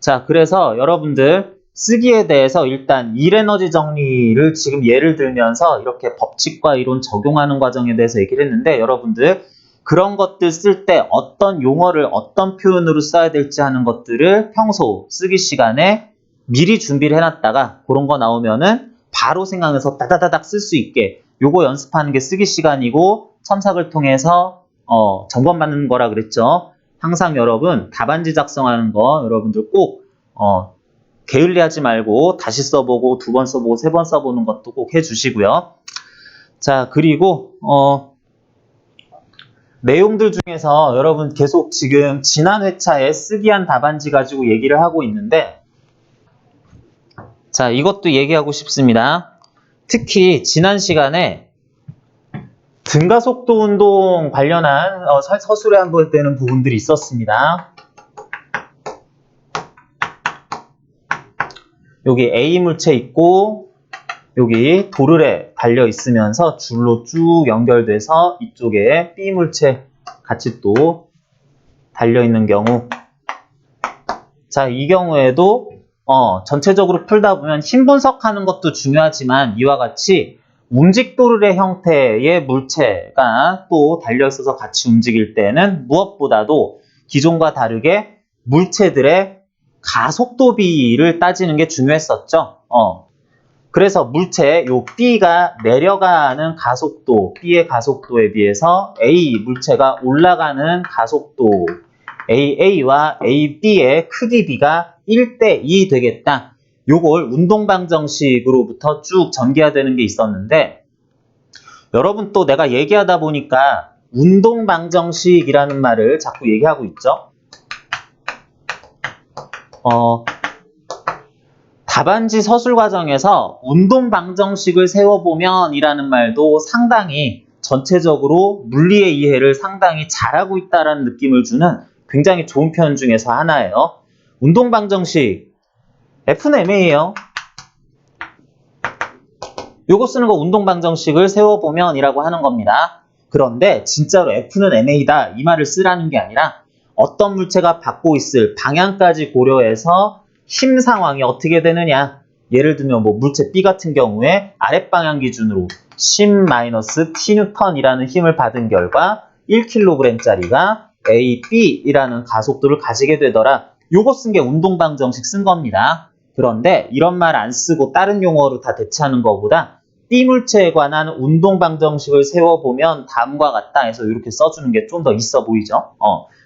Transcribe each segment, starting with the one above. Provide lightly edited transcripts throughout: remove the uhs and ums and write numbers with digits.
자, 그래서 여러분들 쓰기에 대해서 일단 1에너지 정리를 지금 예를 들면서 이렇게 법칙과 이론 적용하는 과정에 대해서 얘기를 했는데, 여러분들 그런 것들 쓸 때 어떤 용어를 어떤 표현으로 써야 될지 하는 것들을 평소 쓰기 시간에 미리 준비를 해놨다가 그런 거 나오면은 바로 생각해서 따다다닥 쓸 수 있게 요거 연습하는 게 쓰기 시간이고, 첨삭을 통해서 점검받는 거라 그랬죠. 항상 여러분 답안지 작성하는 거 여러분들 꼭 게을리하지 말고 다시 써보고 2번 써보고 3번 써보는 것도 꼭 해주시고요. 자, 그리고 내용들 중에서 여러분 계속 지금 지난 회차에 쓰기한 답안지 가지고 얘기를 하고 있는데, 자, 이것도 얘기하고 싶습니다. 특히 지난 시간에 등가속도 운동 관련한 서술에 한번 되는 부분들이 있었습니다. 여기 A 물체 있고 여기 도르래 달려 있으면서 줄로 쭉 연결돼서 이쪽에 B 물체 같이 또 달려 있는 경우, 자, 이 경우에도 전체적으로 풀다 보면 힘 분석하는 것도 중요하지만 이와 같이 움직도르래 형태의 물체가 또 달려 있어서 같이 움직일 때는 무엇보다도 기존과 다르게 물체들의 가속도비를 따지는 게 중요했었죠. 그래서 물체 요 B가 내려가는 가속도, B의 가속도에 비해서 A 물체가 올라가는 가속도 AA와 AB의 크기 B가 1대2 되겠다. 요걸 운동방정식으로부터 쭉 전개해야 되는 게 있었는데, 여러분 또 내가 얘기하다 보니까 운동방정식이라는 말을 자꾸 얘기하고 있죠. 답안지 서술 과정에서 운동방정식을 세워보면 이라는 말도 상당히 전체적으로 물리의 이해를 상당히 잘하고 있다는 느낌을 주는 굉장히 좋은 표현 중에서 하나예요. 운동방정식 F는 MA예요. 요거 쓰는 거 운동방정식을 세워보면 이라고 하는 겁니다. 그런데 진짜로 F는 MA다 이 말을 쓰라는 게 아니라 어떤 물체가 받고 있을 방향까지 고려해서 힘 상황이 어떻게 되느냐, 예를 들면 뭐 물체 B 같은 경우에 아랫방향 기준으로 10-T이라는 힘을 받은 결과 1kg짜리가 AB이라는 가속도를 가지게 되더라. 요거 쓴 게 운동방정식 쓴 겁니다. 그런데 이런 말 안 쓰고 다른 용어로 다 대체하는 것보다 B 물체에 관한 운동방정식을 세워보면 다음과 같다 해서 이렇게 써주는 게 좀 더 있어 보이죠.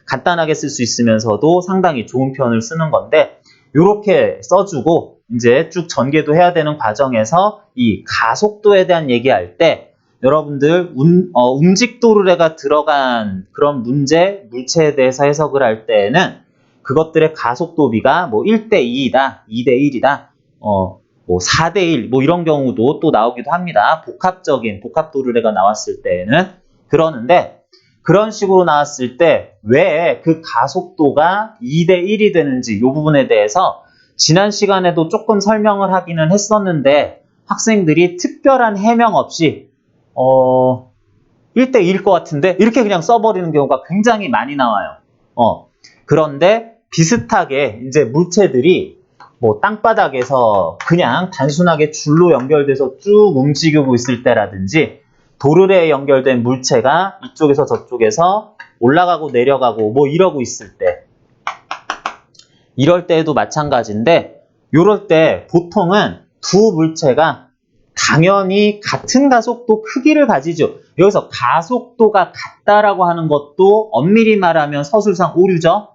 간단하게 쓸 수 있으면서도 상당히 좋은 표현을 쓰는 건데, 이렇게 써주고 이제 쭉 전개도 해야 되는 과정에서 이 가속도에 대한 얘기할 때 여러분들 움직도르래가 들어간 그런 물체에 대해서 해석을 할 때는 그것들의 가속도비가 뭐 1대2이다, 2대1이다, 뭐 4대1 뭐 이런 경우도 또 나오기도 합니다. 복합적인 복합도르래가 나왔을 때에는. 그러는데 그런 식으로 나왔을 때 왜 그 가속도가 2대1이 되는지 이 부분에 대해서 지난 시간에도 조금 설명을 하기는 했었는데 학생들이 특별한 해명 없이 1대2일 것 같은데 이렇게 그냥 써버리는 경우가 굉장히 많이 나와요. 그런데 비슷하게 이제 물체들이 뭐 땅바닥에서 그냥 단순하게 줄로 연결돼서 쭉 움직이고 있을 때라든지 도르래에 연결된 물체가 이쪽에서 저쪽에서 올라가고 내려가고 뭐 이러고 있을 때, 이럴 때에도 마찬가지인데, 이럴 때 보통은 두 물체가 당연히 같은 가속도 크기를 가지죠. 여기서 가속도가 같다라고 하는 것도 엄밀히 말하면 서술상 오류죠.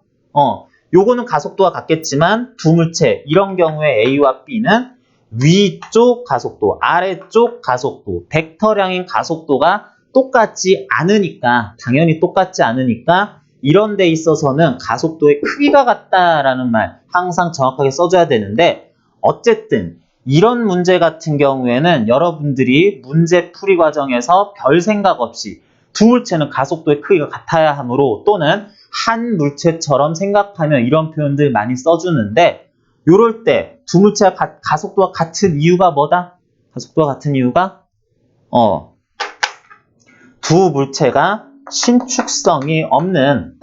요거는 가속도가 같겠지만 두 물체, 이런 경우에 A와 B는 위쪽 가속도, 아래쪽 가속도, 벡터량인 가속도가 똑같지 않으니까, 당연히 똑같지 않으니까 이런 데 있어서는 가속도의 크기가 같다라는 말 항상 정확하게 써줘야 되는데, 어쨌든 이런 문제 같은 경우에는 여러분들이 문제 풀이 과정에서 별 생각 없이 두 물체는 가속도의 크기가 같아야 하므로, 또는 한 물체처럼 생각하면 이런 표현들 많이 써주는데, 요럴 때 두 물체가 가속도가 같은 이유가 뭐다? 가속도가 같은 이유가 두 물체가 신축성이 없는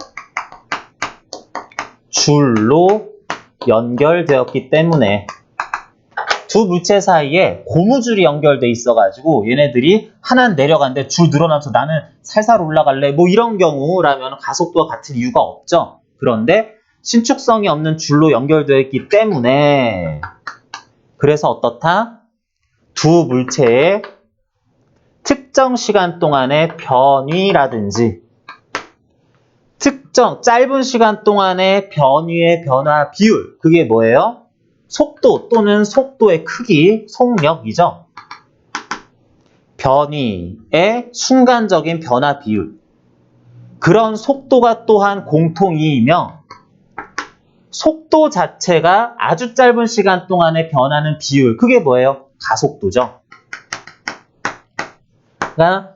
줄로 연결되었기 때문에 두 물체 사이에 고무줄이 연결돼 있어가지고 얘네들이 하나는 내려가는데 줄 늘어나면서 나는 살살 올라갈래 뭐 이런 경우라면 가속도가 같은 이유가 없죠. 그런데 신축성이 없는 줄로 연결되어 있기 때문에 그래서 어떻다? 두 물체의 특정 시간 동안의 변위라든지 특정 짧은 시간 동안의 변위의 변화 비율 그게 뭐예요? 속도 또는 속도의 크기, 속력이죠. 변위의 순간적인 변화 비율. 그런 속도가 또한 공통이이며 속도 자체가 아주 짧은 시간 동안에 변하는 비율. 그게 뭐예요? 가속도죠. 그러니까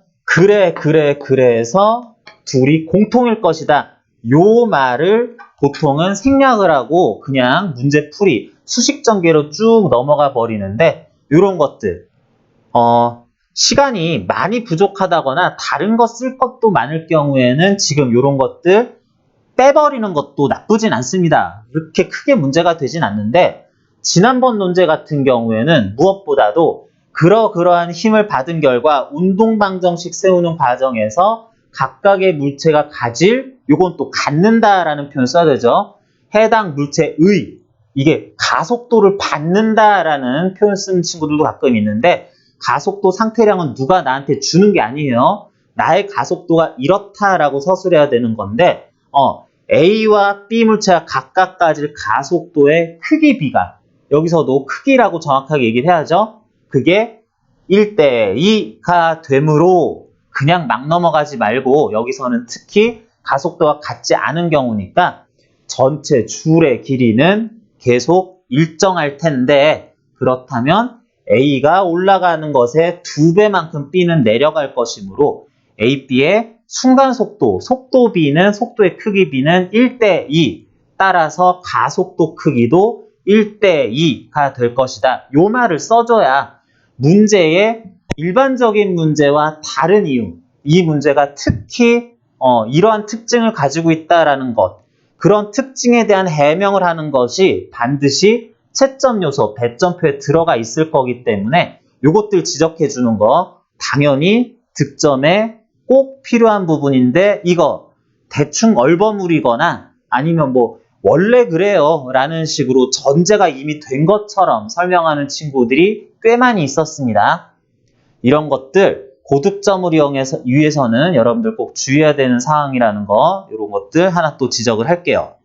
그래서 둘이 공통일 것이다. 요 말을 보통은 생략을 하고 그냥 문제풀이, 수식 전개로 쭉 넘어가 버리는데 이런 것들 시간이 많이 부족하다거나 다른 거 쓸 것도 많을 경우에는 지금 이런 것들 빼버리는 것도 나쁘진 않습니다. 그렇게 크게 문제가 되진 않는데 지난번 논제 같은 경우에는 무엇보다도 그러한 힘을 받은 결과 운동방정식 세우는 과정에서 각각의 물체가 가질, 요건 또 갖는다라는 표현을 써야 되죠. 해당 물체의, 이게 가속도를 받는다라는 표현 쓰는 친구들도 가끔 있는데 가속도 상태량은 누가 나한테 주는 게 아니에요. 나의 가속도가 이렇다라고 서술해야 되는 건데 A와 B 물체가 각각 가질 가속도의 크기 비가 여기서도 크기라고 정확하게 얘기를 해야죠. 그게 1대2가 되므로 그냥 막 넘어가지 말고 여기서는 특히 가속도가 같지 않은 경우니까 전체 줄의 길이는 계속 일정할 텐데 그렇다면 A가 올라가는 것의 2배만큼 B는 내려갈 것이므로 A, B의 순간 속도, 속도 B는 속도의 크기 B는 1대2 따라서 가속도 크기도 1대2가 될 것이다. 요 말을 써줘야 문제의 일반적인 문제와 다른 이유, 이 문제가 특히 이러한 특징을 가지고 있다라는 것, 그런 특징에 대한 해명을 하는 것이 반드시 채점 요소, 배점표에 들어가 있을 거기 때문에 이것들 지적해 주는 거 당연히 득점에 꼭 필요한 부분인데 이거 대충 얼버무리거나 아니면 뭐 원래 그래요 라는 식으로 전제가 이미 된 것처럼 설명하는 친구들이 꽤 많이 있었습니다. 이런 것들 고득점을 위해서는 여러분들 꼭 주의해야 되는 사항이라는 거 이런 것들 하나 또 지적을 할게요.